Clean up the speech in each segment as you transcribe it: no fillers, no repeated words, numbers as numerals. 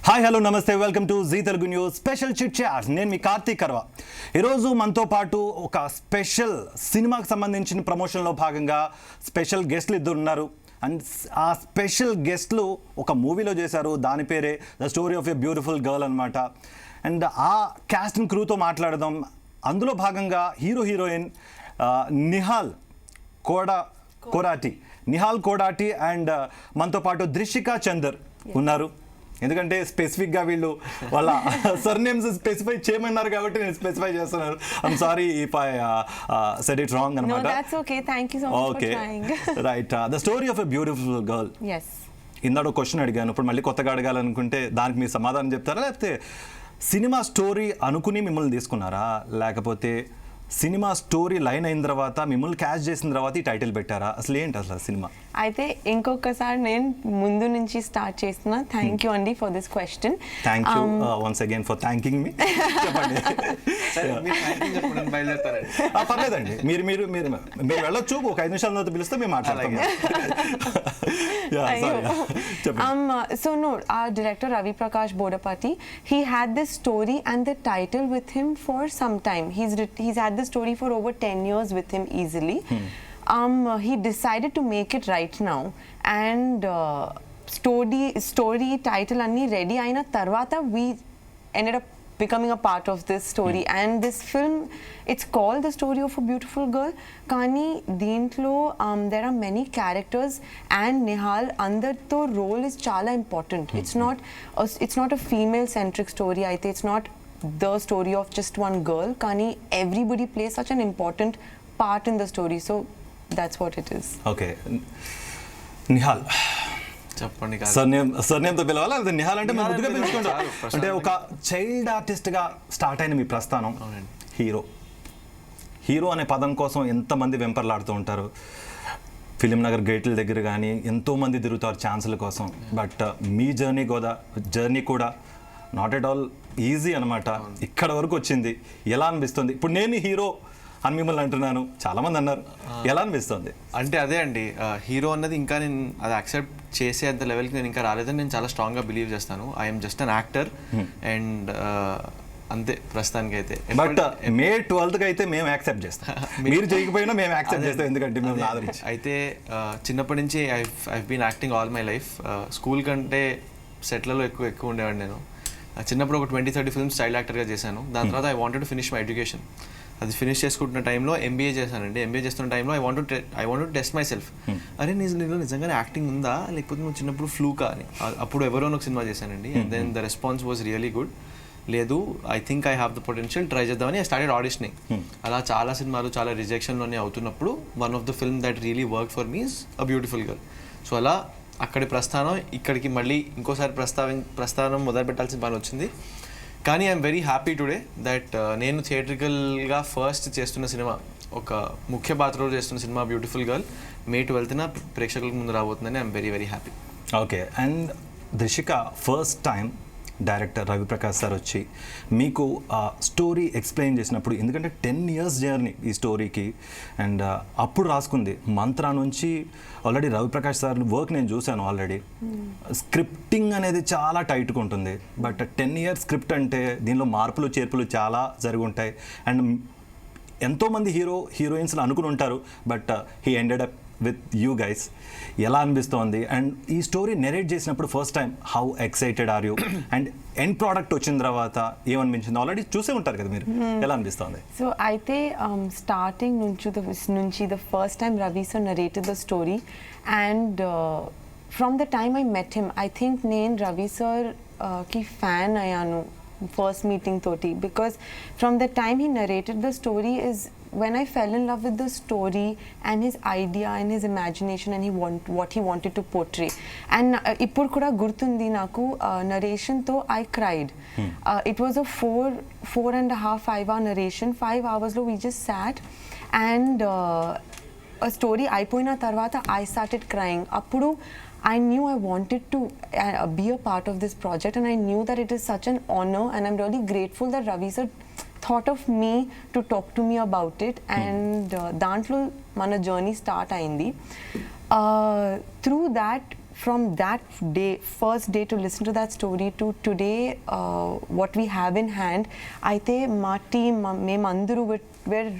Hi hello namaste welcome to Zee Telugu news special chit chat. నేను మీ కార్తీక్ కర్వ. ఈరోజు మనతో పాటు ఒక స్పెషల్ సినిమాకి సంబంధించిన ప్రమోషన్లో భాగంగా స్పెషల్ గెస్ట్లు ఇద్దరు ఉన్నారు. అండ్ ఆ స్పెషల్ గెస్ట్లు ఒక మూవీలో చేశారు, దాని పేరే the story of a beautiful girl అనమాట. అండ్ ఆ క్యాస్ట్ అండ్ క్రూతో మాట్లాడదాం. అందులో భాగంగా హీరో హీరోయిన్ నిహాల్ కోడాటి అండ్ మనతో పాటు ద్రిషికా చందర్ ఉన్నారు. ఎందుకంటే స్పెసిఫిక్గా వీళ్ళు వాళ్ళ సర్నేమ్స్ స్పెసిఫై చేయమన్నారు కాబట్టి నేను స్పెసిఫై చేస్తున్నాను. I'm sorry if I said it wrong అనమాట. Okay right. The story of a beautiful girl. ఇందాక క్వశ్చన్ అడిగాను, ఇప్పుడు మళ్ళీ కొత్తగా అడగాలనుకుంటే దానికి మీ సమాధానం చెప్తారా, లేకపోతే సినిమా స్టోరీ అనుకుని మిమ్మల్ని తీసుకున్నారా, లేకపోతే సినిమా స్టోరీ లైన్ అయిన తర్వాత మిమ్మల్ని క్యాచ్ చేసిన తర్వాత ఈ టైటిల్ పెట్టారా, అసలు ఏంటి అసలు సినిమా? అయితే ఇంకొకసారి నేను ముందు నుంచి స్టార్ట్ చేస్తున్నా. థ్యాంక్ యూ అండి for this question. Thank you once again for thanking me. చెప్పండి. పర్లేదండి, మీరు మీరు మీరు మీరు వెళ్ళొచ్చు, ఒక 5 నిమిషాల తర్వాత పిలిస్తే మేము మాట్లాడతాం. So no, our director Ravi Prakash Bodapati, he had this story and the title with him for some time. He's had the story for over 10 years with him easily. He decided to make it right now, and story title anni ready aina tarvata we ended up becoming a part of this story. And this film, it's called The Story of a Beautiful Girl, kani deentlo there are many characters and Nihal andartho role is chala important. It's not a female centric story. Aithe it's not the story of just one girl, kani everybody plays such an important part in the story, so that's what it is. Okay, Nihal చెప్పండి. సర్నేమ్తో పిలవాలా, లేదా నిహాల్ అంటే మీరు ముద్దుగా పిలుచుకుంటారు? అంటే ఒక child ఆర్టిస్ట్గా start అయిన మీ ప్రస్థానం, హీరో అనే పదం కోసం ఎంతమంది వెంపర్లాడుతూ ఉంటారు. ఫిలిం నగర్ గేట్ల దగ్గర కానీ ఎంతోమంది తిరుగుతారు ఛాన్సుల కోసం. బట్ మీ జర్నీ కూడా నాట్ ఎట్ ఆల్ ఈజీ అనమాట. ఇక్కడ వరకు వచ్చింది ఎలా అనిపిస్తుంది? ఇప్పుడు నేను హీరో అని మిమ్మల్ని అంటున్నాను, చాలామంది అన్నారు, ఎలా అనిపిస్తుంది? అంటే అదే అండి, హీరో అన్నది ఇంకా నేను అది యాక్సెప్ట్ చేసే అంత లెవెల్కి నేను ఇంకా రాలేదని నేను చాలా స్ట్రాంగ్గా బిలీవ్ చేస్తాను. I'm just an actor and అంతే ప్రస్తుతానికి అయితే. బట్ మే 12th అయితే మేము యాక్సెప్ట్ చేస్తాం, మీరు చేయకపోయినా మేము యాక్సెప్ట్ చేస్తాం, ఎందుకంటే మేము ఆదరించి. అయితే చిన్నప్పటి నుంచి I been acting all my life. School కంటే సెట్లలో ఎక్కువ ఉండేవాడిని నేను. చిన్నప్పుడు ఒక 20-30 ఫిల్మ్స్ చైల్డ్ యాక్టర్గా చేశాను. దాని తర్వాత I wanted to finish my education. అది ఫినిష్ చేసుకుంటున్న టైంలో ఎంబీఏ చేశానండి. ఎంబీఏ చేస్తున్న టైంలో I want test my self. అరే నీలో నిజంగానే యాక్టింగ్ ఉందా, లేకపోతే నువ్వు చిన్నప్పుడు ఫ్లూకా అని. అప్పుడు ఎవరో ఒక సినిమా చేశానండి. And then the response was really good. లేదు, I think I have the potential, try చేద్దామని ఐ స్టార్టెడ్ ఆడిషనింగ్. అలా చాలా సినిమాలు చాలా రిజెక్షన్లోనే అవుతున్నప్పుడు one of the film that really work for me is a beautiful girl. So అలా అక్కడి ప్రస్థానం ఇక్కడికి మళ్ళీ ఇంకోసారి ప్రస్థానం మొదలు పెట్టాల్సిన పని వచ్చింది. కానీ I'm very happy today that నేను థియేట్రికల్గా ఫస్ట్ చేస్తున్న సినిమా, ఒక ముఖ్య పాత్రలో చేస్తున్న సినిమా బ్యూటిఫుల్ గర్ల్ మే 12th ప్రేక్షకులకు ముందు రాబోతుందని I'm very very happy. Okay. And Drishika, first time director Ravi Prakash sir వచ్చి మీకు స్టోరీ ఎక్స్ప్లెయిన్ చేసినప్పుడు, ఎందుకంటే 10 years జర్నీ ఈ స్టోరీకి, అండ్ అప్పుడు రాసుకుంది మంత్రా నుంచి already Ravi Prakash sir work నేను చూశాను ఆల్రెడీ. స్క్రిప్టింగ్ అనేది చాలా టైట్గా ఉంటుంది. బట్ 10 years స్క్రిప్ట్ అంటే దీనిలో మార్పులు చేర్పులు చాలా జరిగి ఉంటాయి. అండ్ ఎంతోమంది హీరోయిన్స్ని అనుకుని ఉంటారు, but he ended up with you guys. ఎలా అనిపిస్తోంది? అండ్ ఈ స్టోరీ నెరేట్ చేసినప్పుడు first time how excited are you? And end product వచ్చిన తర్వాత ఏమనిపించింది? ఆల్రెడీ చూసే ఉంటారు కదా మీరు, ఎలా అనిపిస్తుంది? సో అయితే స్టార్టింగ్ నుంచి the first time Ravi sir narrated the story, and from the time I met him, I think నేను రవి సార్ కి ఫ్యాన్ అయ్యాను ఫస్ట్ మీటింగ్ తోటి. Because from the time he narrated the story is when I fell in love with the story and his idea and his imagination and what he wanted to portray. And ippudu kuda gurtundi naku narration tho I cried. It was a 4.5 hour narration. 5 hours lo we just sat and a story అయిపోయిన తర్వాత I started crying. Appudu I knew I wanted to be a part of this project, and I knew that it is such an honor, and I'm really grateful that Ravi sir thought of me to talk to me about it. And dantlo mana journey start ayindi. Through that from that day, first day to listen to that story to today, what we have in hand, aithe ma team memandaru we're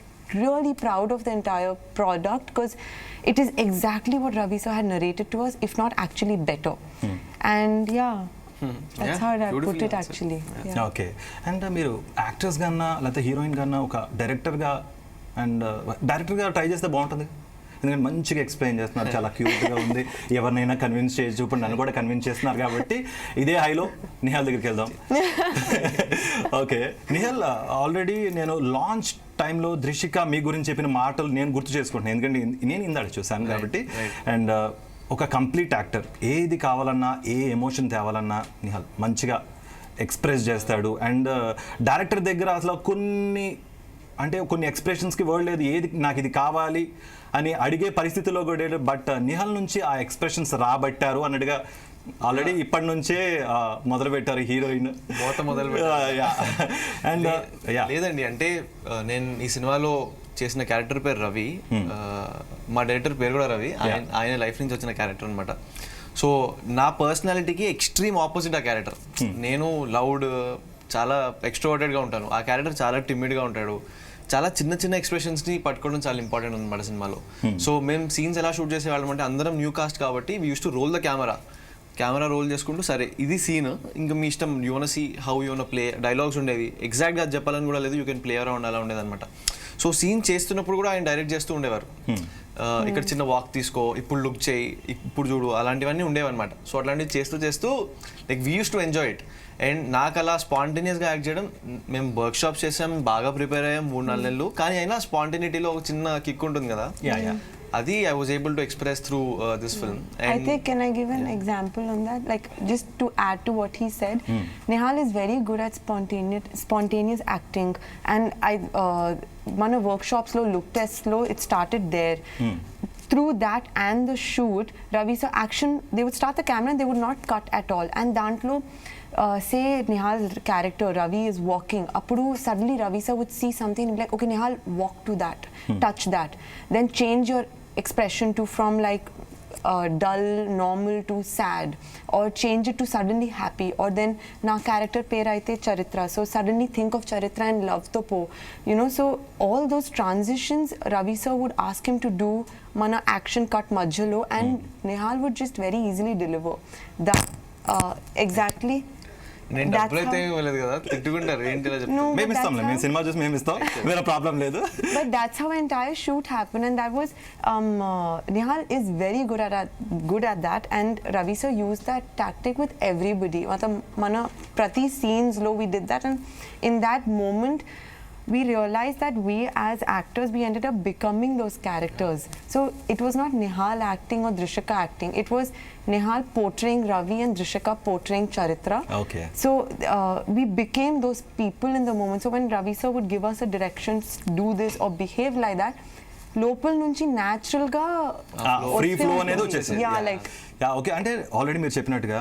really proud of the entire product because it is exactly what Ravi sir had narrated to us, if not actually better. And that's how I put it actually. Okay. And మీరు actors కన్నా లేకపోతే heroine కన్నా ఒక డైరెక్టర్గా and డైరెక్టర్గా try చేస్తే బాగుంటుంది, ఎందుకంటే మంచిగా ఎక్స్ప్లెయిన్ చేస్తున్నారు, చాలా క్యూట్గా ఉంది, ఎవరినైనా కన్విన్స్ చేయొచ్చు. ఇప్పుడు నన్ను కూడా కన్విన్స్ చేస్తున్నారు కాబట్టి ఇదే హైలో నిహాల్ దగ్గరికి వెళ్దాం. ఓకే నిహాల్, ఆల్రెడీ నేను లాంచ్ టైంలో దృషిక మీ గురించి చెప్పిన మాటలు నేను గుర్తు చేసుకుంటున్నాను, ఎందుకంటే నేను ఇందాక చూశాను కాబట్టి. అండ్ ఒక కంప్లీట్ యాక్టర్ ఏది కావాలన్నా ఏ ఎమోషన్ తేవాలన్నా నిహాల్ మంచిగా ఎక్స్ప్రెస్ చేస్తాడు. అండ్ డైరెక్టర్ దగ్గర అసలు కొన్ని ఎక్స్ప్రెషన్స్కి వర్డ్ లేదు, ఏది నాకు ఇది కావాలి అని అడిగే పరిస్థితిలో కూడా, బట్ నిహాల్ నుంచి ఆ ఎక్స్ప్రెషన్స్ రాబట్టారు అన్నట్టుగా ఆల్రెడీ ఇప్పటి నుంచే మొదలు పెట్టారు హీరోయిన్. అండ్ లేదండి, అంటే నేను ఈ సినిమాలో చేసిన క్యారెక్టర్ పేరు రవి, మా డైరెక్టర్ పేరు కూడా రవి, ఆయన లైఫ్ నుంచి వచ్చిన క్యారెక్టర్ అనమాట. సో నా పర్సనాలిటీకి ఎక్స్ట్రీమ్ ఆపోజిట్ ఆ క్యారెక్టర్. నేను లౌడ్, చాలా ఎక్స్ట్రోవర్టెడ్గా ఉంటాను, ఆ క్యారెక్టర్ చాలా టిమిడ్గా ఉంటాడు. చాలా చిన్న చిన్న ఎక్స్ప్రెషన్స్ని పట్టుకోవడం చాలా ఇంపార్టెంట్ అనమాట సినిమాలో. సో మేము సీన్స్ ఎలా షూట్ చేసేవాళ్ళం అంటే అందరం న్యూ కాస్ట్ కాబట్టి we use to roll the camera roll చేసుకుంటూ, సరే ఇది సీన్, ఇంకా మీ ఇష్టం, you wanna see how you wanna play, dialogues ఉండేవి, ఎగ్జాక్ట్గా అది చెప్పాలని కూడా లేదు, యూ కెన్ ప్లే అరౌండ్ అలా ఉండేది అనమాట. సో సీన్ చేస్తున్నప్పుడు కూడా ఆయన డైరెక్ట్ చేస్తూ ఉండేవారు, ఇక్కడ చిన్న వాక్ తీసుకో, ఇప్పుడు లుక్ చేయి, ఇప్పుడు చూడు, అలాంటివన్నీ ఉండేవన్నమాట. సో అట్లాంటివి చేస్తూ like we use to enjoy it. And నాకు అలా స్పాంటేనియస్గా యాక్ట్ చేయడం, మేము వర్క్ షాప్స్ చేసాం, బాగా ప్రిపేర్ అయ్యాం 3-4 నెలలు, కానీ అయినా స్పాంటేనిటీలో ఒక చిన్న కిక్ ఉంటుంది కదా, అది I was able to express through this film. And I think, can I give an example on that? Like, just to add to what he said, Nihal is very good at spontaneous acting, and mana workshops lo, look tests lo, it started there. Through that and the shoot, Ravi sir action, they would start the camera and they would not cut at all. And dantlo, say Nihal's character Ravi is walking, appudu suddenly Ravi sir would see something and be like, okay Nihal, walk to that, touch that, then change your expression to from like dull, normal to sad, or change it to suddenly happy, or then na character pair aithe Charitra, so suddenly think of Charitra and love to po, you know. So all those transitions Ravi sir would ask him to do mana action cut majhalo, and Nihal would just very easily deliver that exactly. నేను డబ్బులైతే ఇవ్వలేదు కదా, తిట్టుకుంటారు ఏంటి ఇలా చెప్తారు. మేము ఇస్తాం, మేము సినిమా చూసి మేము ఇస్తాం, వేరే ప్రాబ్లం లేదు. But that's how entire shoot happened, and that was Nihal is very good at that, and Ravi sir used that tactic with everybody. Mana prati scenes lo we did that, and in that moment we realized that we as actors, we ended up becoming those characters. So it was not Nihal acting or Drishika acting, it was Nihal portraying Ravi and Drishika portraying Charitra. Okay. So we became those people in the moment. So when Ravi sir would give us a direction, do this or behave like that, లోపల నుంచి natural గా free flow అనేది వచ్చేసింది. Okay, అంటే already మీరు చెప్పినట్టుగా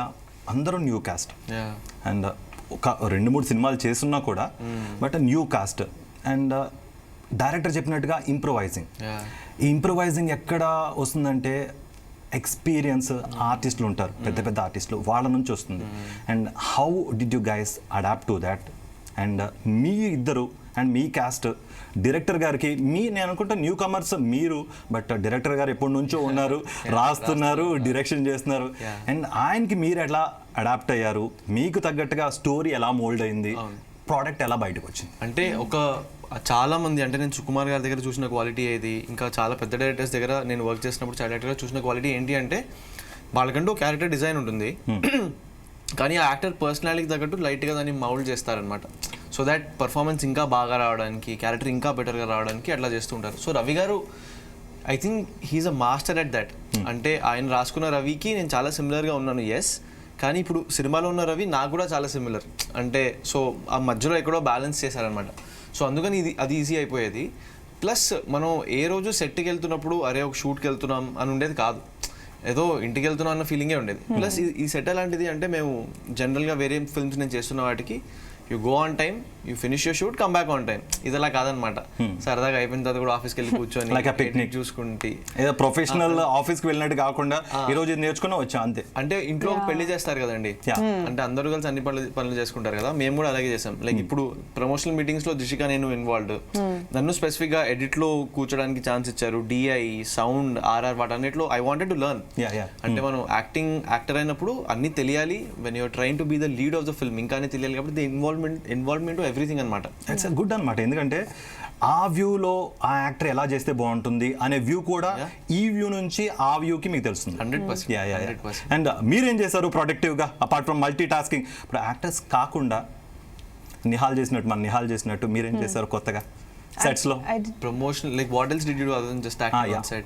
అందరూ new cost, and ఒక 2-3 సినిమాలు చేస్తున్నా కూడా, but new cost. And director చెప్పినట్టుగా ఇంప్రొవైజింగ్, ఈ ఇంప్రొవైజింగ్ ఎక్కడ వస్తుందంటే ఎక్స్పీరియన్స్ ఆర్టిస్టులు ఉంటారు, పెద్ద పెద్ద ఆర్టిస్టులు, వాళ్ళ నుంచి వస్తుంది. And how did you guys adapt to that? And మీ ఇద్దరు అండ్ మీ క్యాస్ట్ డైరెక్టర్ గారికి, నేను అనుకుంటా న్యూ కమర్స్ మీరు, బట్ డైరెక్టర్ గారు ఎప్పటి నుంచో ఉన్నారు, రాస్తున్నారు, డైరెక్షన్ చేస్తున్నారు, అండ్ ఆయనకి మీరు ఎట్లా అడాప్ట్ అయ్యారు? మీకు తగ్గట్టుగా స్టోరీ ఎలా మోల్డ్ అయింది, ప్రోడక్ట్ ఎలా బయటకు వచ్చింది? అంటే చాలా మంది, అంటే నేను సుకుమార్ గారి దగ్గర చూసిన క్వాలిటీ ఏది, ఇంకా చాలా పెద్ద డైరెక్టర్స్ దగ్గర నేను వర్క్ చేసినప్పుడు చాలా డైరెక్టర్గా చూసిన క్వాలిటీ ఏంటి అంటే, వాళ్ళకంటూ ఒక క్యారెక్టర్ డిజైన్ ఉంటుంది, కానీ ఆ యాక్టర్ పర్సనాలిటీకి తగ్గట్టు లైట్గా దాన్ని మౌల్డ్ చేస్తారనమాట. సో దాట్ పర్ఫార్మెన్స్ ఇంకా బాగా రావడానికి, క్యారెక్టర్ ఇంకా బెటర్గా రావడానికి అట్లా చేస్తుంటారు. So Ravi garu, I think he is a master at that. అంటే ఆయన రాసుకున్న రవికి నేను చాలా సిమిలర్గా ఉన్నాను, ఎస్, కానీ ఇప్పుడు సినిమాలో ఉన్న రవి నాకు కూడా చాలా సిమిలర్. అంటే సో ఆ మధ్యలో ఎక్కడో బ్యాలెన్స్ చేశారనమాట. సో అందుకని అది ఈజీ అయిపోయేది. ప్లస్ మనం ఏ రోజు సెట్కి వెళ్తున్నప్పుడు అరే ఒక షూట్కి వెళ్తున్నాం అని ఉండేది కాదు, ఏదో ఇంటికి వెళ్తున్నాం అన్న ఫీలింగే ఉండేది. ప్లస్ ఈ సెట్ ఎలాంటిది అంటే, మేము జనరల్గా వేరే ఫిల్మ్స్ నేను చేస్తున్న వాటికి you go on time, you finish your shoot, come back on time. ఇది అలా కాదనమాట. సరదాగా అయిపోయిన తర్వాత కూడా ఆఫీస్కి వెళ్ళి కూర్చొని పిక్నిక్ చూసుకుంటే ఏదో ప్రొఫెషనల్ ఆఫీస్కి వెళ్ళినట్టు కాకుండా ఈ రోజు ఇది నేర్చుకున్నా వచ్చా అంతే. అంటే ఇంట్లో పెళ్లి చేస్తారు కదండి, అంటే అందరూ కలిసి అన్ని పనులు చేసుకుంటారు కదా, మేము కూడా అలాగే చేసాం. లైక్ ఇప్పుడు ప్రమోషనల్ మీటింగ్స్ లో దిశిక నేను ఇన్వాల్వ్డ్. నన్ను స్పెసిఫిక్ గా ఎడిట్ లో కూర్చోడానికి ఛాన్స్ ఇచ్చారు, డిఐ, సౌండ్, ఆర్ఆర్, వాటన్నిటిలో ఐ వాంటెడ్ టు లెర్న్. అంటే మనం యాక్టర్ అయినప్పుడు అన్ని తెలియాలి. When you're train to be the lead of the film ఇంకానే తెలియాలి, కాబట్టి ఇన్వాల్వ్మెంట్ ఎవ్రీథింగ్ అనమాట. ఇట్స్ గుడ్ అనమాట. ఎందుకంటే ఆ వ్యూలో ఆ యాక్టర్ ఎలా చేస్తే బాగుంటుంది అనే వ్యూ కూడా ఈ వ్యూ నుంచి ఆ వ్యూకి మీకు తెలుస్తుంది. 100%. అండ్ మీరేం చేశారు ప్రొడక్టివ్గా అపార్ట్ ఫ్రమ్ మల్టీ టాస్కింగ్? ఇప్పుడు యాక్టర్స్ కాకుండా నిహాల్ చేసినట్టు మీరేం చేశారు కొత్తగా sets lo? Promotion, like what else did you do other than just acting on set?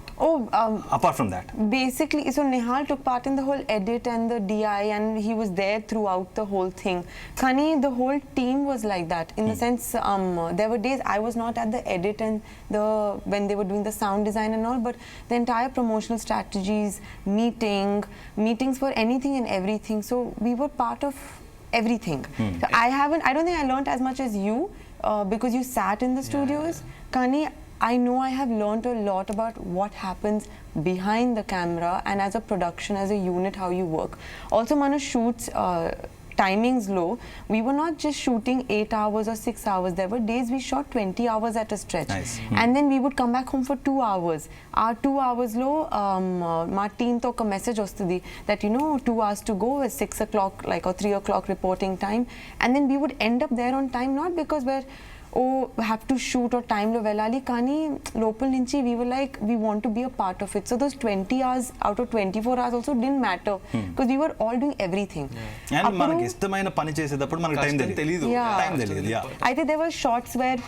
Apart from that, basically, so Nihal took part in the whole edit and the DI, and he was there throughout the whole thing. Kani, the whole team was like that in the sense, there were days I was not at the edit and when they were doing the sound design and all, but the entire promotional strategies, meetings for anything and everything. So we were part of everything. So I don't think I learned as much as you. Because you sat in the studios. Kani, I know I have learned a lot about what happens behind the camera and as a production, as a unit, how you work. Also, Manu shoots timings low. We were not just shooting 8 hours or 6 hours. There were days we shot 20 hours at a stretch. Nice. And then we would come back home for 2 hours. Our 2 hours low, my team took a message ostudi that 2 hours to go is 6 o'clock, like, or 3 o'clock reporting time. And then we would end up there on time, not because we're have to shoot or time lo velali, kani local nunchi we were like, we want to be a part of it. So those 20 hours out of 24 hours also didn't matter because we were all doing everything. And మనకి ఇష్టమైన పని చేసేటప్పుడు మనకి time తెలియదు. అయితే there were shots where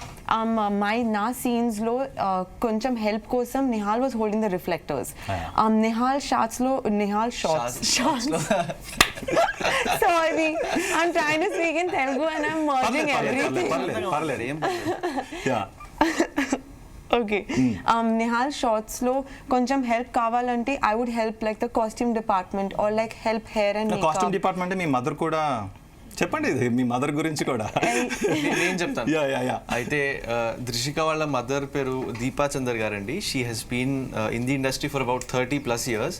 నా scenes లో కొంచెం help కోసం Nihal was holding the reflectors. Nihal shots sorry, I'm trying to speak in Telugu and I'm merging everything. Okay. Nihal shots lo koncham help kavalante I would help like the costume department or like help hair and makeup. Costume department me mother కూడా చెప్పండి, మీ mother గురించి కూడా. నేను చెప్తాను. అయితే దృషిక వాళ్ళ mother పేరు దీపా చందర్ గారండి. She has been in the industry for about 30+ years.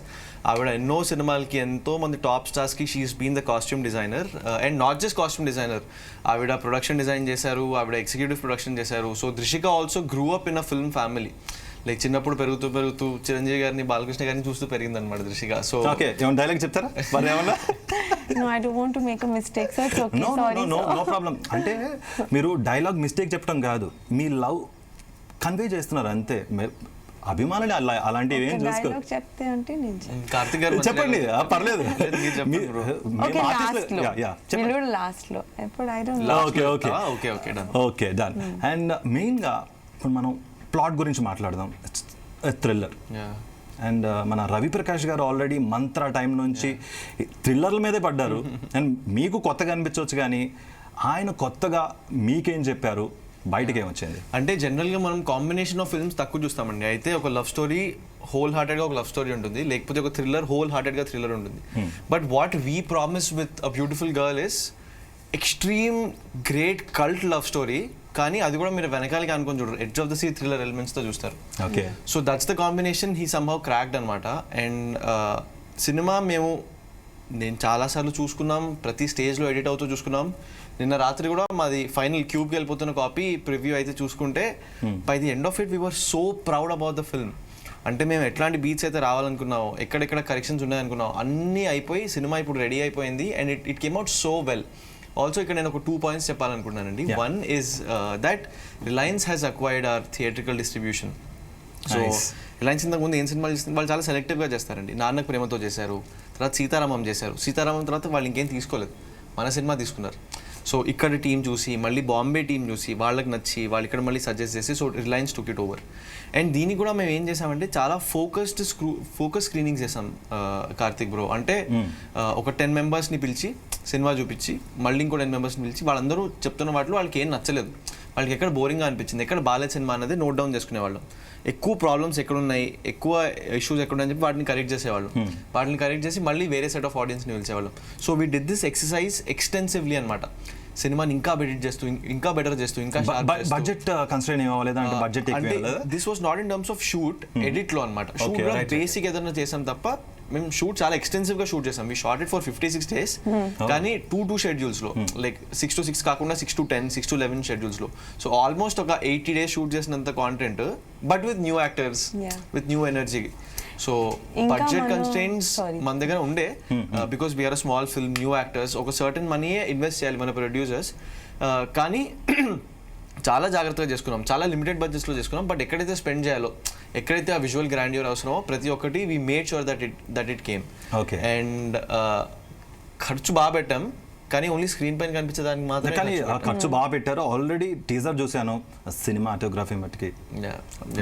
ఆవిడ ఎన్నో సినిమాలకి ఎంతో మంది టాప్ స్టార్స్కి she's been the costume designer. And not just costume designer, ఆవిడ ప్రొడక్షన్ డిజైన్ చేశారు, ఆవిడ ఎగ్జిక్యూటివ్ ప్రొడక్షన్ చేశారు. So Drishika also grew up in a film family. Like చిన్నప్పుడు పెరుగుతూ చిరంజీవి గారిని, బాలకృష్ణ గారిని చూస్తూ పెరిగింది అనమాట దృషిక. సో ఓకే, ఏమైనా డైలాగ్ చెప్తారా? No, I don't want to make a mistake, so it's okay. No problem. అంటే మీరు డైలాగ్ మిస్టేక్ చెప్పడం కాదు, మీ లవ్ కన్వే చేస్తున్నారు అంతే. అభిమానులు అలాంటివి ఏం చూసుకో. చెప్తే అంటే కార్తిక్ గారు చెప్పండి, పర్లేదు. Okay done. అండ్ మెయిన్గా ఇప్పుడు మనం ప్లాట్ గురించి మాట్లాడదాం. థ్రిల్లర్. అండ్ మన రవి ప్రకాష్ గారు ఆల్రెడీ మంత్ర టైం నుంచి థ్రిల్లర్ల మీదే పడ్డారు. అండ్ మీకు కొత్తగా అనిపించవచ్చు, కానీ ఆయన కొత్తగా మీకేం చెప్పారు, బయటకి ఏమొచ్చింది? అంటే జనరల్గా మనం కాంబినేషన్ ఆఫ్ ఫిల్మ్స్ తక్కువ చూస్తామండి. అయితే ఒక లవ్ స్టోరీ హోల్ హార్టెడ్గా ఒక లవ్ స్టోరీ ఉంటుంది, లేకపోతే ఒక థ్రిల్లర్ హోల్ హార్టెడ్గా థ్రిల్లర్ ఉంటుంది. But what we promise with a beautiful girl is extreme great cult love story. కానీ అది కూడా మీరు వెనకాలకి అనుకొని చూడరు, edge of the seat thriller ఎలిమెంట్స్తో చూస్తారు. Okay, so that's the combination he somehow cracked అనమాట. అండ్ సినిమా నేను చాలాసార్లు చూసుకున్నాం, ప్రతి స్టేజ్లో ఎడిట్ అవుతూ చూసుకున్నాం. నిన్న రాత్రి కూడా మాది ఫైనల్ క్యూబ్కి వెళ్ళిపోతున్న కాపీ ప్రివ్యూ అయితే చూసుకుంటే by the end of it we were so proud about the film. అంటే మేము ఎట్లాంటి బీట్స్ అయితే రావాలనుకున్నాం, ఎక్కడెక్కడ కరెక్షన్స్ ఉన్నాయనుకున్నాం, అన్నీ అయిపోయి సినిమా ఇప్పుడు రెడీ అయిపోయింది. And it came out so well. Also ఇక్కడ నేను ఒక 2 points చెప్పాలనుకుంటున్నానండి. One is that Reliance has acquired our theatrical distribution. So Reliance ఇంతకుముందు ఏం సినిమాలు చేస్తుంది, వాళ్ళు చాలా సెలెక్టివ్గా చేస్తారండి. నాన్నకు ప్రేమతో చేశారు, తర్వాత సీతారామం చేశారు. సీతారామం తర్వాత వాళ్ళు ఇంకేం తీసుకోలేదు, మన సినిమా తీసుకున్నారు. సో ఇక్కడ టీం చూసి, మళ్ళీ బాంబే టీం చూసి, వాళ్ళకి నచ్చి వాళ్ళు ఇక్కడ మళ్ళీ సజెస్ట్ చేసి, so Reliance took it over. And దీనికి కూడా మేము ఏం చేసామంటే చాలా ఫోకస్ స్క్రీనింగ్స్ చేసాం కార్తిక్ బ్రో. అంటే ఒక 10 members పిలిచి సినిమా చూపించి, మళ్ళీ ఇంకో 10 members పిలిచి, వాళ్ళందరూ చెప్తున్న వాటిలో వాళ్ళకి ఏం నచ్చలేదు, వాళ్ళకి ఎక్కడ బోరింగ్గా అనిపించింది, ఎక్కడ బాలేదు సినిమా అనేది నోట్ డౌన్ చేసుకునేవాళ్ళం. ఎక్కువ ప్రాబ్లమ్స్ ఎక్కడున్నాయి, ఎక్కువ ఇష్యూస్ ఎక్కడున్నాయని చెప్పి వాటిని కరెక్ట్ చేసేవాళ్ళం. వాటిని కరెక్ట్ చేసి మళ్ళీ వేరే సెట్ ఆఫ్ ఆడియన్స్ని పిలిచేవాళ్ళం. So we did this exercise extensively అనమాట. సినిమాని ఇంకా బెటర్ చేస్తూ ఇంకా బడ్జెట్ కన్స్ట్రైన్ అవ్వలేదా అంటే బడ్జెట్ అంటే this was not in terms of shoot edit లో అనమాట. షూట్ బేసిక్ ఏదైనా చేసాం తప్ప మేము షూట్ చాలా ఎక్స్టెన్సివ్ గా షూట్ చేసాం. We shot it for 56 days కానీ 2 schedules లో లైక్ 6 to 6 కాకుండా 6 to 10 6 to 11 schedules లో. సో ఆల్మోస్ట్ ఒక 80 days షూట్ చేసినంత content but with new actors with new energy. So budget constraints మన దగ్గర ఉండే because we're a small film, new actors, ఒక సర్టన్ మనీయే ఇన్వెస్ట్ చేయాలి మన ప్రొడ్యూసర్స్. కానీ చాలా జాగ్రత్తగా చేసుకున్నాం, చాలా లిమిటెడ్ బడ్జెట్స్లో చేసుకున్నాం. బట్ ఎక్కడైతే స్పెండ్ చేయాలో, ఎక్కడైతే ఆ విజువల్ గ్రాండ్యూర్ అవసరమో ప్రతి ఒక్కటి we made sure that it came. And ఖర్చు బాగా పెట్టాం కానీ ఓన్లీ స్క్రీన్ పైన కనిపించేదానికి మాత్రమే. కానీ ఖర్చు బాగా పెట్టారు. ఆల్రెడీ టీజర్ చూశాను, సినిమాటోగ్రఫీ మట్టుకి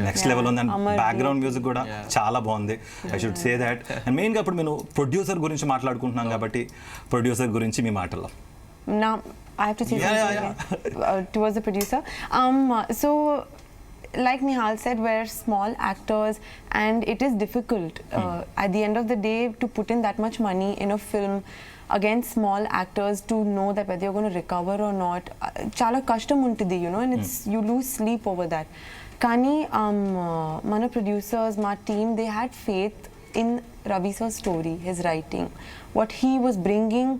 నెక్స్ట్ లెవెల్ ఉంది. అండ్ బ్యాక్గ్రౌండ్ మ్యూజిక్ కూడా చాలా బాగుంది. I should say that. And మెయిన్గా ఇప్పుడు మేము ప్రొడ్యూసర్ గురించి మాట్లాడుకుంటున్నాం కాబట్టి ప్రొడ్యూసర్ గురించి మీ మాటల్లో. Now I have to say something towards the producer. So like Nihal said, we're small actors and it is difficult at the end of the day to put in that much money in a film against small actors to know that whether you're going to recover or not. Chala kashtam untidi, you know, and it's you lose sleep over that. Kani mana producers, my team, they had faith in Ravi sir's story, his writing, what he was bringing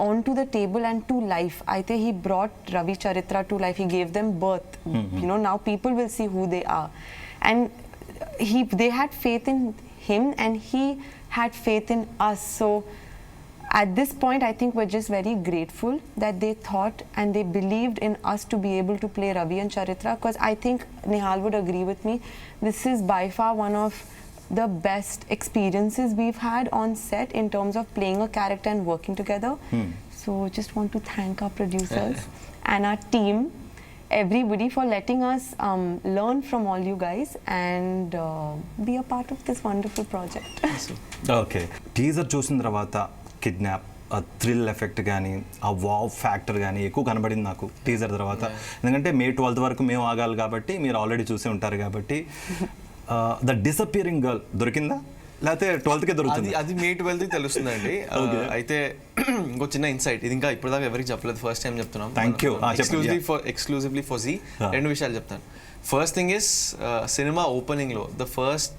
onto the table and to life. I think he brought Ravi Charitra to life. He gave them birth. You know, now people will see who they are. And they had faith in him and he had faith in us. So at this point, I think we're just very grateful that they thought and they believed in us to be able to play Ravi and Charitra, because I think Nihal would agree with me. This is by far one of the best experiences we've had on set in terms of playing a character and working together. So just want to thank our producers and our team, everybody, for letting us learn from all you guys and be a part of this wonderful project. Okay, teaser చూసిన తర్వాత kidnap thrill effect కానీ ఆ wow factor కానీ ఎక్కువ కనబడింది నాకు teaser తర్వాత. ఎందుకంటే May 12th వరకు మేము ఆగాలి కాబట్టి, మీరు ఆల్రెడీ చూసే ఉంటారు కాబట్టి. ద డిసపియరింగ్ గర్ల్ దొరికిందా లేకపోతే 12th దొరుకుతుంది? అది May 12th తెలుస్తుందండి. అయితే ఇంకో చిన్న ఇన్సైట్, ఇది ఇంకా ఇప్పటిదాకా ఎవరికి చెప్పలేదు, ఫస్ట్ టైం చెప్తున్నాం. Thank you. Exclusively for Zee. 2 విషయాలు చెప్తాను. First thing is cinema opening లో the first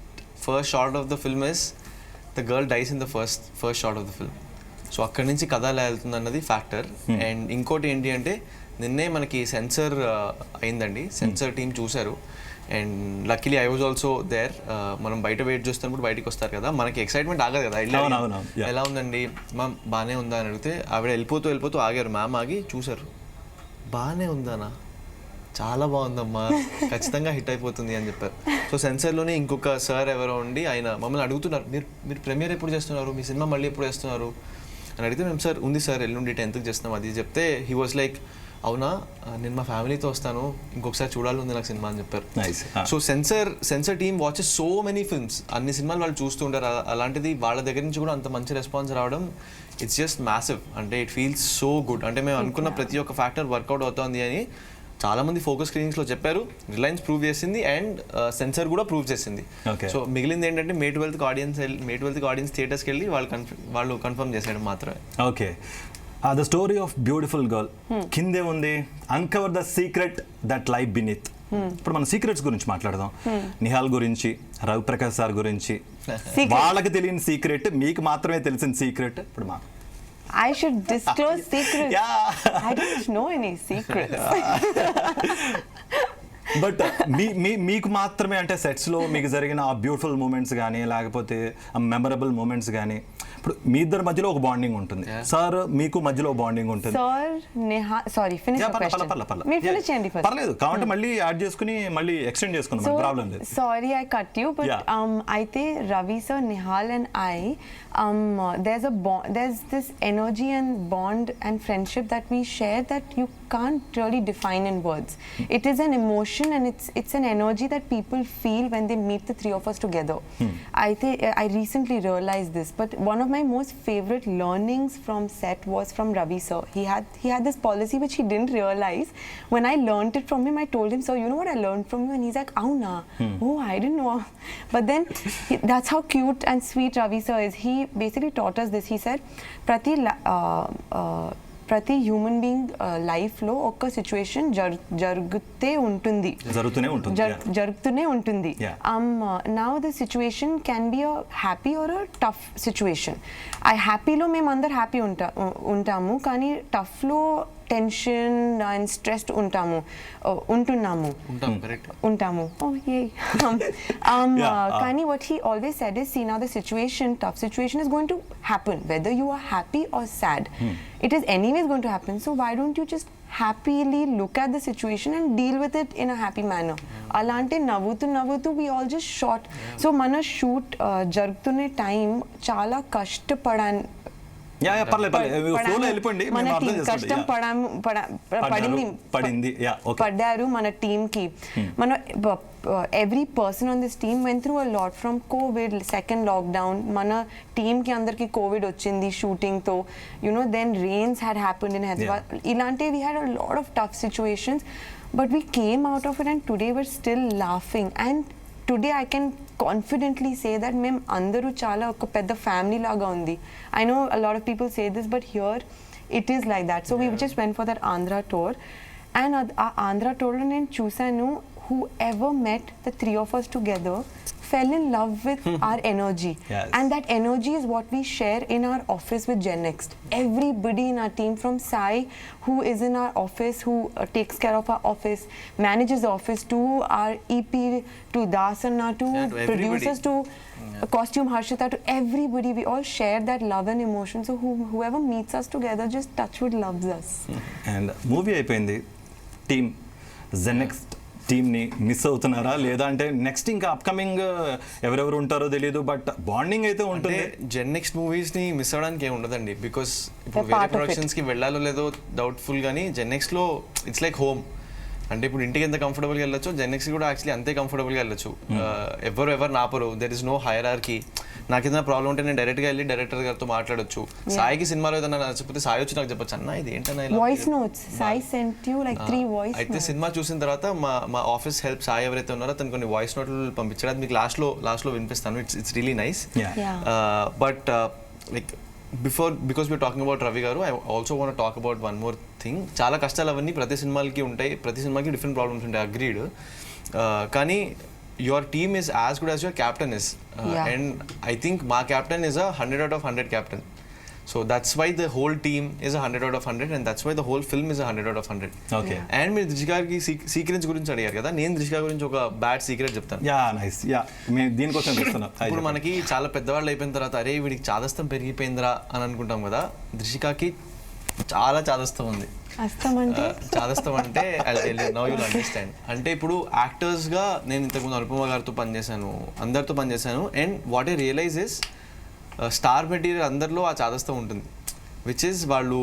shot of the film is the girl dies in the first shot of the film. So అక్కడి నుంచి కథ ఎలా వెళ్తుంది అన్నది ఫ్యాక్టర్. అండ్ ఇంకోటి ఏంటి అంటే నిన్నే మనకి సెన్సర్ అయిందండి, సెన్సర్ టీం చూశారు. And luckily I was also there. మనం బయట వెయిట్ చేస్తున్నప్పుడు బయటికి వస్తారు కదా, మనకి ఎక్సైట్మెంట్ ఆగదు కదా. ఎలా ఉందండి మ్యామ్, బాగానే ఉందా అని అడిగితే ఆవిడ వెళ్ళిపోతూ ఆగారు. మ్యామ్ ఆగి చూసారు, బాగానే ఉందానా, చాలా బాగుందమ్మా, ఖచ్చితంగా హిట్ అయిపోతుంది అని చెప్పారు. సో సెన్సర్లోనే ఇంకొక సార్ ఎవరో ఉండి ఆయన మమ్మల్ని అడుగుతున్నారు, మీరు ప్రీమియర్ ఎప్పుడు చేస్తున్నారు, మీ సినిమా మళ్ళీ ఎప్పుడు చేస్తున్నారు అని అడిగితే, మేము సార్ ఉంది సార్ ఎల్లుండి 10th చేస్తున్నాం అది చెప్తే, హీ వాజ్ లైక్, అవునా, నేను మా ఫ్యామిలీతో వస్తాను, ఇంకొకసారి చూడాలి ఉంది నాకు సినిమా అని చెప్పారు. So sensor team watches so many films, అన్ని సినిమాలు వాళ్ళు చూస్తుంటారు. అలాంటిది వాళ్ళ దగ్గర నుంచి కూడా అంత మంచి రెస్పాన్స్ రావడం, ఇట్స్ జస్ట్ మ్యాసివ్. అంటే ఇట్ ఫీల్స్ సో గుడ్. అంటే మేము అనుకున్న ప్రతి ఒక్క ఫ్యాక్టర్ వర్కౌట్ అవుతుంది అని చాలా మంది ఫోకస్ స్క్రీనింగ్స్లో చెప్పారు. రిలయన్స్ ప్రూవ్ చేసింది అండ్ సెన్సర్ కూడా ప్రూవ్ చేసింది. సో మిగిలింది ఏంటంటే May 12th ఆడియన్స్ థియేటర్స్కి వెళ్ళి వాళ్ళు కన్ఫర్మ్ చేసేయడం మాత్రమే. Okay, the story of beautiful girl కిందే ఉంది, uncover the secret that life beneath. ఇప్పుడు మనం సీక్రెట్స్ గురించి మాట్లాడదాం. నిహాల్ గురించి, రవి ప్రకాష్ సార్ గురించి, వాళ్ళకి తెలియని సీక్రెట్, మీకు మాత్రమే తెలిసిన సీక్రెట్ ఇప్పుడు మాకు. I should disclose secrets. Yeah. I don't know any secrets. But మీకు మాత్రమే, అంటే సెట్స్లో మీకు జరిగిన ఆ బ్యూటిఫుల్ మూమెంట్స్ కానీ లేకపోతే మెమరబుల్ మూమెంట్స్ కానీ, ఇప్పుడు మీ ఇద్దరి మధ్యలో ఒక బాండింగ్ ఉంటుంది, సార్ మీకు మధ్యలో బాండింగ్ ఉంటుంది. పర్లేదు, కాబట్టి మళ్ళీ యాడ్ చేసుకుని మళ్ళీ ఎక్స్టెండ్ చేసుకుందాం, ప్రాబ్లం లేదు. Sorry I cut you, but అయితే Ravi sir, Nihal and I, there's this energy and bond and friendship that we share that you can't really define in words. It is an emotion and it's an energy that people feel when they meet the three of us together. I recently realized this, but one of my most favorite learnings from set was from Ravi sir. He had this policy which he didn't realize. When I learned it from him, I told him, "Sir, you know what I learned from you?" And he's like, "Auna." Oh, I didn't know. But then that's how cute and sweet Ravi sir is. He basically taught us this. He said, ప్రతి human being లైఫ్లో ఒక situation జరుగుతూనే ఉంటుంది. జరుగుతూనే ఉంటుంది. Now the situation can be a happy or a tough situation. ఆ హ్యాపీలో మేము అందరు హ్యాపీ ఉంటాము, కానీ టఫ్లో టెన్షన్ అండ్ స్ట్రెస్డ్ ఉంటున్నాము. కానీ what he always said is, see, now the situation, tough situation is going to happen whether you are happy or sad. It is anyways going to happen, so why don't you just happily look at the situation and deal with it in a happy manner. అలాంటి నవ్వుతూ we all just shot. So మన shoot జరుగుతున్న time చాలా కష్టం పడ్డారు మన టీమ్కి. మన every person on this team went through a lot from covid, second lockdown, మన టీమ్కి అందరికి కోవిడ్ వచ్చింది షూటింగ్తో, then rains had happened in Hyderabad. ఇలాంటి we had a lot of tough situations, but we came out of it and today we're still laughing. And today I can confidently say that మేము అందరూ చాలా ఒక పెద్ద family లాగా ఉంది. I know a lot of people say this, but here it is like that. So we just went for that Andhra tour, and ఆ Andhra tour లో నేను చూసాను, whoever met the three of us together fell in love with our energy. Yes. And that energy is what we share in our office with Gen Next. Everybody in our team, from Sai, who is in our office, who takes care of our office, manages the office, to our EP, to Dasanna, to producers, to costume Harshita, to everybody, we all share that love and emotion. So whoever meets us together, just touchwood loves us. And movie అయిపోయింది, team Gen Next టీమ్ని miss అవుతున్నారా, లేదా అంటే next ఇంకా upcoming ఎవరెవరు ఉంటారో తెలియదు, but bonding అయితే ఉంటుంది. జెన్ నెక్స్ట్ మూవీస్ని మిస్ అవ్వడానికి ఏమి ఉండదండి, బికాస్ ఇప్పుడు వేరే ప్రొడక్షన్స్కి వెళ్ళాలో లేదో డౌట్ఫుల్, కానీ జెన్ నెక్స్ట్లో ఇట్స్ లైక్ హోమ్. అంటే ఇప్పుడు ఇంటికి ఎంత కంఫర్టబుల్గా వెళ్ళొచ్చు, జెన్ నెక్స్ కూడా యాక్చువల్లీ అంతే కంఫర్టబుల్గా వెళ్ళొచ్చు. ఎవరు నాపరు, దెర్ ఇస్ నో హైరార్కీ. నాకు ఏదైనా ప్రాబ్లం ఉంటే నేను డైరెక్ట్గా వెళ్ళి డైరెక్టర్ గారితో మాట్లాడొచ్చు. సాయికి సినిమాలో ఏదైనా నచ్చకపోతే సాయి వచ్చి నాకు చెప్పొచ్చు, అన్న ఇది ఏంటన్నా. అయితే సినిమా చూసిన తర్వాత మా ఆఫీస్ హెల్ప్ సాయి ఎవరైతే ఉన్నారో అతను కొన్ని వాయిస్ నోట్లు పంపించాడు, అది మీకు లాస్ట్లో వినిపిస్తాను. It's really nice. But like because we're talking about Ravi garu, I also want to talk about one more thing. చాలా కష్టాలు అవన్నీ ప్రతి సినిమాకి ఉంటాయి, ప్రతి సినిమాకి డిఫరెంట్ ప్రాబ్లమ్స్ ఉంటాయి, అగ్రీడ్. కానీ your team is as good as your captain is. And I think my captain is a 100 out of 100 captain. So that's why the whole team is a 100 out of 100, and that's why the whole film is a 100 out of 100. Okay. And మీరు Drishikaకి secrets గురించి అడిగారు కదా, నేను Drishika గురించి ఒక bad secret చెప్తాను. Nice. దీనికోసం చెప్తున్నా. ఇప్పుడు మనకి చాలా పెద్దవాళ్ళు అయిపోయిన తర్వాత అరే వీడికి చాదస్తం పెరిగిపోయిందిరా అని అనుకుంటాం కదా, Drishikaకి చాలా చాదస్తం ఉంది. చాదస్తం అంటే నౌ యుల్ అండర్స్టాండ్. అంటే ఇప్పుడు యాక్టర్స్గా నేను ఇంతకుముందు అనుపమ గారితో పనిచేశాను, అందరితో పనిచేశాను, and what I realize is star material అందరిలో ఆ చాదస్తం ఉంటుంది, విచ్ ఇస్ వాళ్ళు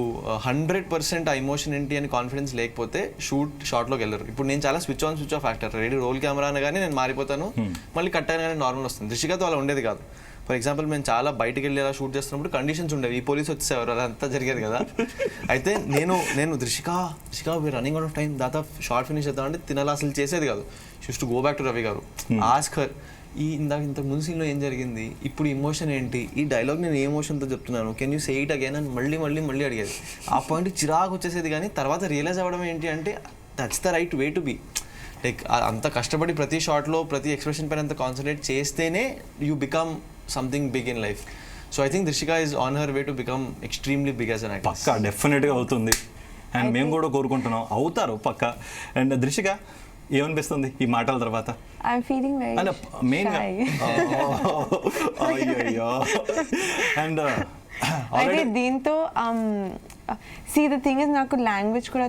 100% ఆ ఎమోషన్ ఏంటి అని కాన్ఫిడెన్స్ లేకపోతే షార్ట్లోకి వెళ్ళరు. ఇప్పుడు నేను చాలా switch on switch off actor, ready roll camera అనగానే నేను మారిపోతాను, మళ్ళీ కట్ అయినగానే నార్మల్ వస్తుంది. Drishikaతో అలా ఉండేది కాదు. ఫర్ ఎగ్జాంపుల్ మేము చాలా బయటకు వెళ్ళి అలా షూట్ చేస్తున్నప్పుడు కండిషన్స్ ఉండేవి, ఈ పోలీస్ వచ్చేవారు, అదంతా జరిగేది కదా. అయితే నేను Drishika we're running out of time, దాదాపు షార్ట్ ఫినిష్ చేద్దామంటే తినాలి అసలు చేసేది కాదు. Choose to go back to Ravi garu, ask her ఇంతకు ముందు సీన్లో ఏం జరిగింది, ఇప్పుడు ఇమోషన్ ఏంటి, ఈ డైలాగ్ నేను ఏ ఎమోషన్తో చెప్తున్నాను, can you say it again అని మళ్ళీ అడిగేది. ఆ పాయింట్ చిరాకు వచ్చేసేది, కానీ తర్వాత రియలైజ్ అవ్వడం ఏంటి అంటే that's the right way to be. Like అంత కష్టపడి ప్రతి షాట్లో ప్రతి ఎక్స్ప్రెషన్ పైన అంత కాన్సన్ట్రేట్ చేస్తేనే you become something big in life. So I think Drishika is on her way to become extremely big as an actress. పక్కా డెఫినెట్గా అవుతుంది, అండ్ మేము కూడా కోరుకుంటున్నాం అవుతారు పక్కా. అండ్ Drishika ఏమనిపిస్తుంది ఈ మాటల తర్వాత? I'm feeling very shy. And అయితే దీంతో see the thing is నాకు లాంగ్వేజ్ కూడా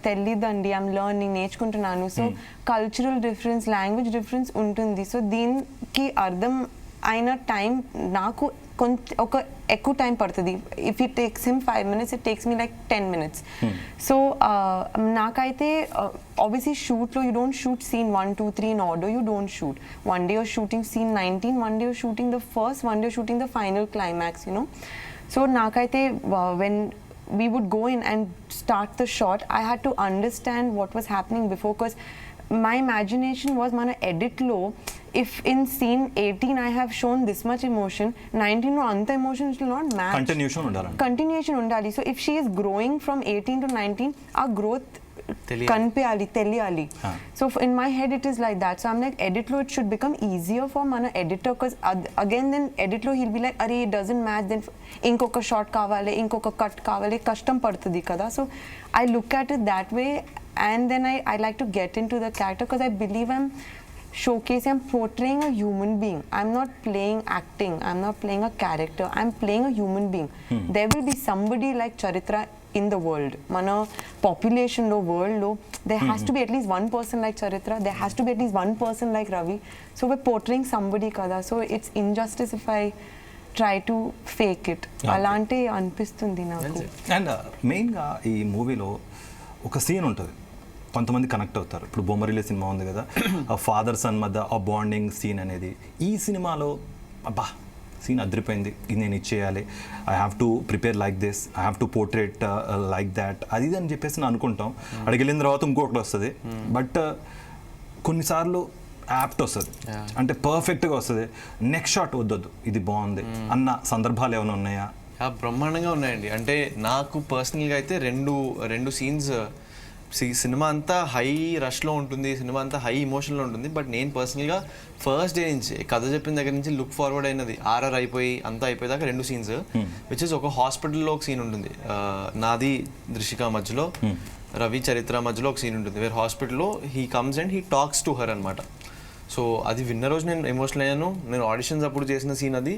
తెలియదండి, ఐఎమ్ లెర్నింగ్, నేర్చుకుంటున్నాను. So cultural difference, language difference ఉంటుంది. సో దీనికి అర్థం అయిన టైం నాకు ఒక ఎక్కువ టైం పడుతుంది. If it takes him 5 minutes, it takes me like 10 minutes. So నాకైతే ఆబ్వియస్లీ షూట్లో you don't shoot scene 1, 2, 3 in order, you don't shoot. One day you're shooting scene 19, one day you're shooting the first, one day shooting the final climax, so నాకైతే when we would go in and start the shot, I had to understand what was happening before, because my imagination was మన ఎడిట్లో if in scene 18 I have shown this much emotion, 19 no anta emotion will not match. Continuation undali. So if she is growing from 18 to 19, our growth తెలియాలి. So in my head it is like that. So I'm like, edit lo it should become easier for mana editor, because again then edit lo he'll be like, it doesn't match, then inkoka shot kavale, inkoka cut kavale, kashtam padtadi kada. So I look at it that way, and then I like to get into the character, because I believe I'm portraying a human being. I'm not playing acting, I'm not playing a character, I'm playing a human being. There will be somebody like Charitra in the world. Mana population lo, world lo, there has to be at least one person like Charitra, there has to be at least one person like Ravi. So we're portraying somebody kada. So it's injustice if I try to fake it. Alante అనిపిస్తుంది నాకు. And మెయిన్గా ఈ మూవీలో ఒక scene ఉంటుంది, కొంతమంది connect అవుతారు. ఇప్పుడు బొమ్మరిలే సినిమా ఉంది కదా, ఆ ఫాదర్ సన్ మధ్య ఆ బాండింగ్ సీన్ అనేది ఈ సినిమాలో అబ్బా సీన్ అదిరిపోయింది, ఇది నేను ఇచ్చేయాలి, I have to prepare like this, I have to portray like that, అది ఇది అని చెప్పేసి నేను అనుకుంటాం. అక్కడికి వెళ్ళిన తర్వాత ఇంకొకటి వస్తుంది, బట్ కొన్నిసార్లు యాప్ట్ వస్తుంది, అంటే పర్ఫెక్ట్గా వస్తుంది, నెక్స్ట్ షాట్ వద్దొద్దు ఇది బాగుంది అన్న సందర్భాలు ఏమైనా ఉన్నాయా? బ్రహ్మాండంగా ఉన్నాయండి. అంటే నాకు పర్సనల్గా అయితే రెండు సీన్స్, సినిమా అంతా హై రష్లో ఉంటుంది, సినిమా అంతా హై ఇమోషన్లో ఉంటుంది, బట్ నేను పర్సనల్గా ఫస్ట్ డే నుంచి కథ చెప్పిన దగ్గర నుంచి లుక్ ఫార్వర్డ్ అయినది ఆర్ఆర్ అయిపోయి అంతా అయిపోయేదాకా 2 సీన్స్, విచ్ ఇస్ ఒక హాస్పిటల్లో ఒక సీన్ ఉంటుంది, నాది దృషిక మధ్యలో, రవి చరిత్ర మధ్యలో ఒక సీన్ ఉంటుంది, వేరే హాస్పిటల్లో he comes and he talks to her అనమాట. సో అది విన్న రోజు నేను ఎమోషనల్ అయ్యాను. నేను ఆడిషన్స్ అప్పుడు చేసిన సీన్ అది.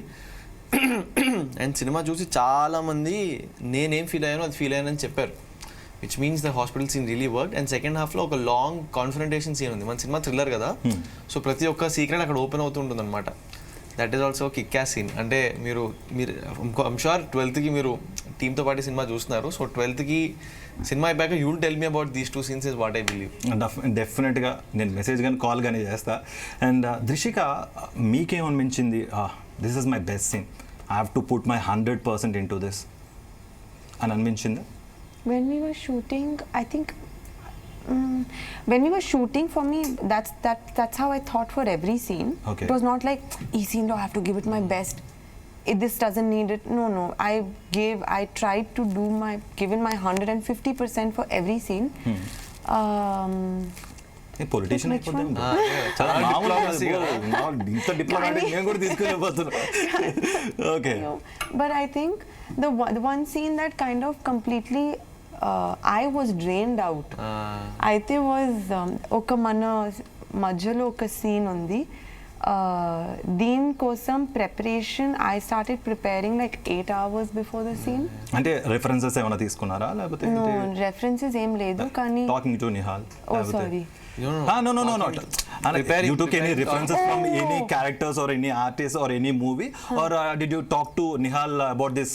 అండ్ సినిమా చూసి చాలామంది నేనేం ఫీల్ అయ్యానో అది ఫీల్ అయ్యానని చెప్పారు, which means the hospital scene really work. And second హాఫ్లో ఒక లాంగ్ కాన్ఫ్రంటేషన్ సీన్ ఉంది. మన సినిమా థ్రిల్లర్ కదా, సో ప్రతి ఒక్క సీక్రెట్ అక్కడ ఓపెన్ అవుతుంటుంది అనమాట. That is also kick ass scene. అంటే మీరు ఐమ్ షూర్ 12th మీరు టీమ్తో పాటు సినిమా చూస్తున్నారు, సో 12th సినిమా అయిపోయాక you will tell me about these 2 scenes is what I believe. డెఫినెట్గా నేను మెసేజ్ కానీ కాల్ కానీ చేస్తా. అండ్ దృషిక, మీకేమనిపించింది this is my best scene, I have to put my 100% into this అని అనిపించింది? When we were shooting, I think when we were shooting, for me that's how I thought for every scene. Okay. It was not like each scene I have to give it my best, if this doesn't need it, no, I tried to give in my 150% for every scene. Politician okay. But I think the one scene that kind of completely I was drained out, అయితే was ఒక మన మధ్యలో ఒక scene ఉంది, దీనికోసం preparation I started preparing like 8 hours before the scene. అంటే references ఏమైనా తీసుకున్నారా లేకపోతే? నో రెఫరెన్సెస్ ఏం లేదు, కానీ talking to Nihal. Oh sorry. No. You took any references from any characters or any artists or any movie, or did you talk to Nihal about this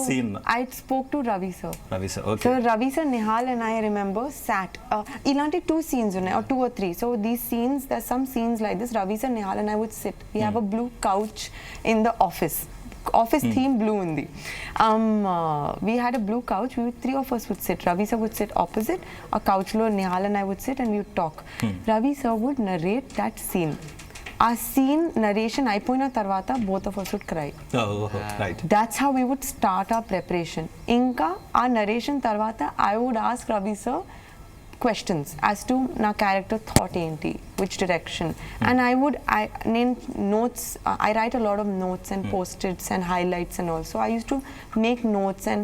scene? I spoke to Ravi sir. Okay. So Ravi sir, Nihal and I remember sat. Ilanti 2 scenes or 2 or 3. So these scenes, there's some scenes like this. Ravi sir, Nihal and I would sit. We have a blue couch in the office theme blue undi. We had a blue couch, 3 of us would sit. Ravi sir would sit opposite a couch lo, Nihal and I would sit and we would talk. Ravi sir would narrate that scene. Our scene narration అయిపోయిన తర్వాత both of us would cry. Right. That's how we would start our preparation. ఇంకా ఆ narration తర్వాత I would ask Ravi sir questions as to na character thought enti, which direction, and I write a lot of notes and post-its and highlights and all, so I used to make notes and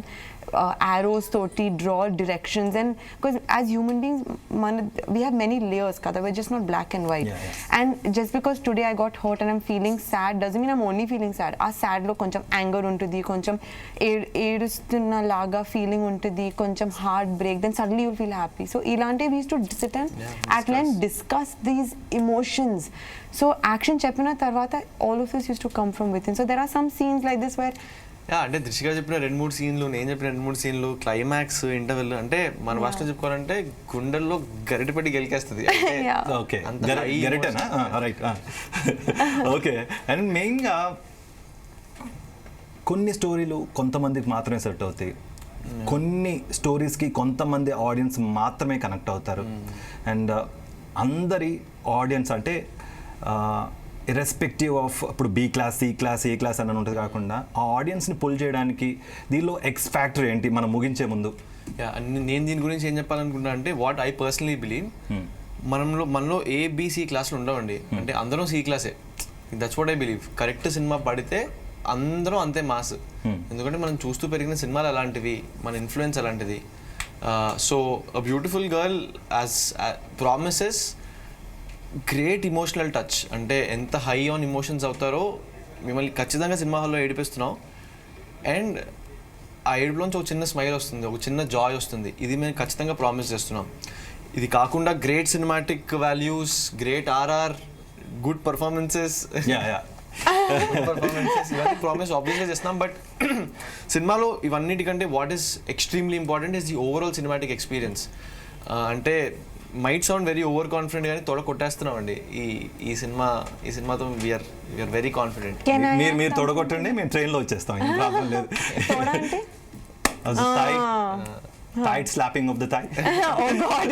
arrows toti draw directions, and because as human beings we have many layers kada, we're just not black and white. And just because today I got hurt and I'm feeling sad doesn't mean I'm only feeling sad. Aa sad lo koncham anger untudi, koncham edustunna laga feeling untudi, koncham heartbreak, then suddenly you feel happy. So ilanti we used to sit and act and discuss these emotions. So action cheppina tarvata all of this used to come from within. So there are some scenes like this where అంటే దృష్టిగా చెప్పిన 2-3 సీన్లు, నేను చెప్పిన 2-3 సీన్లు, climax, interval, అంటే మన భాషలో చెప్పుకోవాలంటే గుండెల్లో గరిటె పెట్టి గెలికేస్తుంది. Okay, okay. అండ్ మెయిన్గా కొన్ని స్టోరీలు కొంతమందికి మాత్రమే సెట్ అవుతాయి, కొన్ని స్టోరీస్కి కొంతమంది ఆడియన్స్ మాత్రమే కనెక్ట్ అవుతారు. అండ్ అందరి ఆడియన్స్ అంటే ఇర్రెస్పెక్టివ్ ఆఫ్ ఇప్పుడు B class C class A class అని ఉంటుంది కాకుండా ఆ ఆడియన్స్ని పుల్ చేయడానికి దీనిలో ఎక్స్ ఫ్యాక్టర్ ఏంటి మనం ముగించే ముందు? నేను దీని గురించి ఏం చెప్పాలనుకుంటున్నా అంటే వాట్ ఐ పర్సనలీ బిలీవ్, మనలో ఏబిసి క్లాసులు ఉండవండి. అంటే అందరం సి క్లాసే. That's what I believe. Correct cinema పడితే అందరం అంతే మాస్. ఎందుకంటే మనం చూస్తూ పెరిగిన సినిమాలు అలాంటివి, మన ఇన్ఫ్లుయెన్స్ అలాంటిది. సో అ beautiful girl as promises great emotional touch. అంటే ఎంత హై ఆన్ ఇమోషన్స్ అవుతారో మిమ్మల్ని ఖచ్చితంగా సినిమా హాల్లో ఏడిపిస్తున్నాం. అండ్ ఆ ఏడుపులోంచి ఒక చిన్న స్మైల్ వస్తుంది, ఒక చిన్న జాయ్ వస్తుంది. ఇది మేము ఖచ్చితంగా ప్రామిస్ చేస్తున్నాం. ఇది కాకుండా great cinematic values, great RR, good performances ఇవన్నీ ప్రామిస్ ఆబ్వియస్గా చేస్తున్నాం. బట్ సినిమాలో ఇవన్నిటికంటే what is extremely important is the overall cinematic experience. అంటే might sound very over confident కానీ తోడ కొట్టేస్తున్నాం అండి ఈ సినిమాతో వీఆర్ వెరీ కాన్ఫిడెంట్. మీరు తొడగొట్టండి, మేము ట్రైన్లో వచ్చేస్తాం, ఏం ప్రాబ్లం లేదు. Tight slapping of the thigh. Oh God.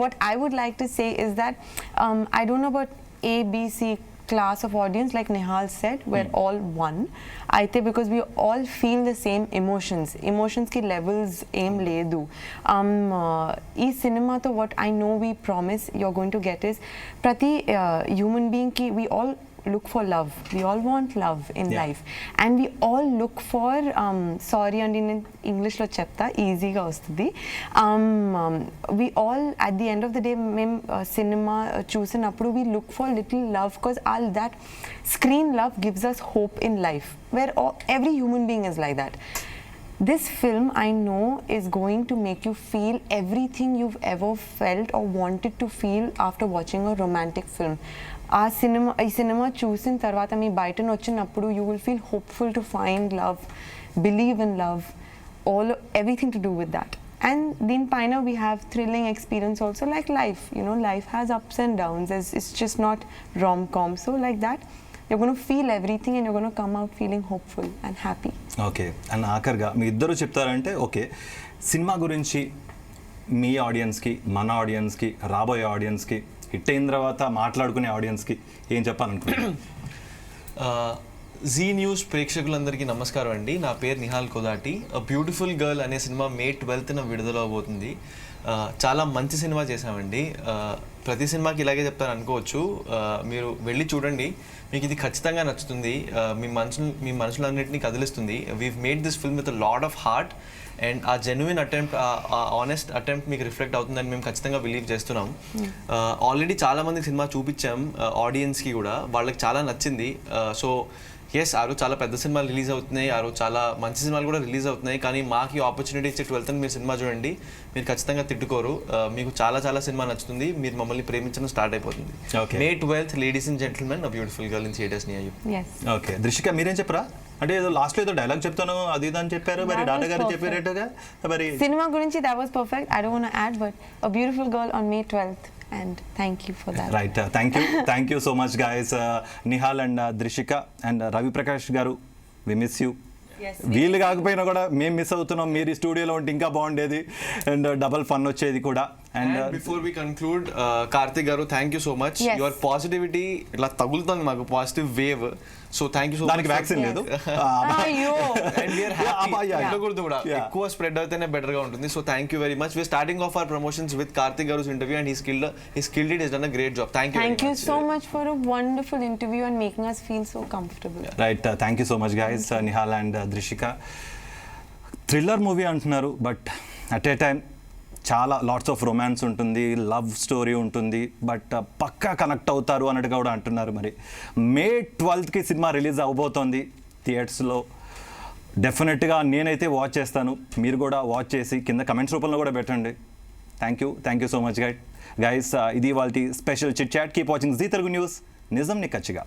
What I would like to say is that I don't know about A, B, C class of audience, like Nihal said, we're all one. I think because we all feel the same emotions ki levels aim ledu. Ee cinema to what I know we promise you're going to get is prati human being ki we all look for love. We all want love in life, and we all look for sorry and in English lo chepta easy ga ostadi. We all at the end of the day cinema chusinappudu we look for little love, because all that screen love gives us hope in life, where every human being is like that. This film I know is going to make you feel everything you've ever felt or wanted to feel after watching a romantic film. ఈ cinema చూసిన తర్వాత మీ బయటను వచ్చినప్పుడు you will feel hopeful to find love, believe in love, everything to do with that. And దీనిపైన we have thrilling experience also, like life, life has ups and downs. It's just not rom-com. So like that you're going to feel everything and you're going to come out feeling hopeful and happy. Okay. And ఆఖరిగా మీ ఇద్దరు చెప్తారంటే okay, cinema గురించి మీ ఆడియన్స్కి, మన ఆడియన్స్కి, రాబోయే ఆడియన్స్కి, hit అయిన తర్వాత మాట్లాడుకునే ఆడియన్స్కి ఏం చెప్పాలనుకుంటున్నాను? జీ న్యూస్ ప్రేక్షకులందరికీ నమస్కారం అండి. నా పేరు Nihal Kodati. A beautiful girl అనే సినిమా May 12th విడుదల అవబోతుంది. చాలా మంచి సినిమా చేసామండి. ప్రతి సినిమాకి ఇలాగే చెప్తాను అనుకోవచ్చు. మీరు వెళ్ళి చూడండి, మీకు ఇది ఖచ్చితంగా నచ్చుతుంది. మీ మనసులన్నింటినీ కదిలిస్తుంది. We've made this film with a lot of heart, and a genuine attempt, a honest attempt మీకు రిఫ్లెక్ట్ అవుతుందని మేము ఖచ్చితంగా బిలీవ్ చేస్తున్నాం. ఆల్రెడీ చాలామందికి సినిమా చూపించాం, ఆడియన్స్కి కూడా, వాళ్ళకి చాలా నచ్చింది. సో ఎస్, ఆ రోజు చాలా పెద్ద సినిమాలు రిలీజ్ అవుతున్నాయి, ఆ రోజు చాలా మంచి సినిమాలు కూడా రిలీజ్ అవుతున్నాయి. కానీ మాకు ఆపర్చునిటీ ఇచ్చే 12th మీరు సినిమా చూడండి, మీరు ఖచ్చితంగా తిట్టుకోరు. మీకు చాలా చాలా సినిమా నచ్చుతుంది, మీరు మమ్మల్ని ప్రేమించడం స్టార్ట్ అయిపోతుంది. May 12th, ladies and gentlemen, a beautiful girl in theatres near you. Okay. Drushika, మీరేం చెప్పరా? అంటే ఏదో లాస్ట్లో ఏదో డైలాగ్ చెప్తాను అది ఇది అని చెప్పారు, మరి డాటా గారు చెప్పారేటోగా. మరి సినిమా గురించి that was perfect. I don't want to add, but a beautiful girl on May 12th. And thank you for that. Right. Thank you so much, guys. Nihal and Drishika and Ravi Prakash garu, we miss you. వీళ్ళు కాకపోయినా కూడా మేము miss అవుతున్నాం. మీరు ఈ స్టూడియోలో ఉంటే ఇంకా బాగుండేది, అండ్ డబల్ ఫన్ వచ్చేది కూడా. And before we conclude, Karthik garu, thank you so much. Your positivity ఇట్లా తగులుతుంది మాకు, positive wave. So thank you so much. దానికి వ్యాక్సిన్ లేదు, కూడా ఎక్కువ స్ప్రెడ్ అయితేనే బెటర్ గా ఉంటుంది. So thank you very much. We're starting of our promotions with Karthik గారు's interview, and he skilled it. He's done a great job. Thank you so much for a wonderful interview and making us feel so comfortable. Right. Thank you so much, guys. Nihal and Drishika. Thriller movie అంటున్నారు, but at a time చాలా lots of romance ఉంటుంది, love story ఉంటుంది, but Pakka connect అవుతారు అన్నట్టుగా కూడా అంటున్నారు. మరి May 12th cinema release అవబోతోంది థియేటర్స్లో. డెఫినెట్గా నేనైతే వాచ్ చేస్తాను, మీరు కూడా వాచ్ చేసి కింద కమెంట్స్ రూపంలో కూడా పెట్టండి. Thank you so much guys. ఇది వాళ్ళ special chit chat. Keep watching Zee Telugu news, నిజం నిక్కచ్చిగా.